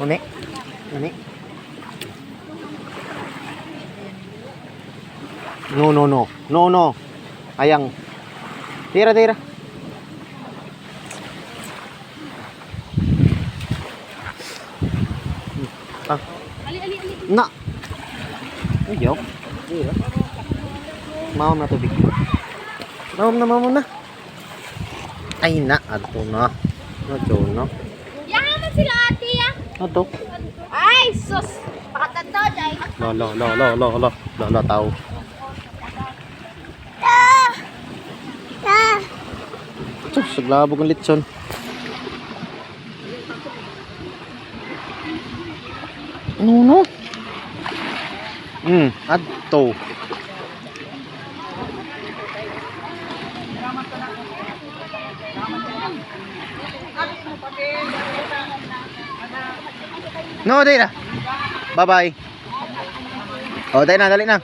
Uni. Uni. No, no, no. No, no. Ayang. Tira, tira. Ah. Ali, ali, ali. Na. Ayaw. Tira. Mawam na tubig. Mawam na. Ay na. Ato na. Ato na. Yaman sila ate ya. Ato. Ay, sus. Pakatanda dahil. Lo, tao. Sus, saglabog ang litson. Ano? Adto. No, dali na. Bye-bye. Oh, dali na.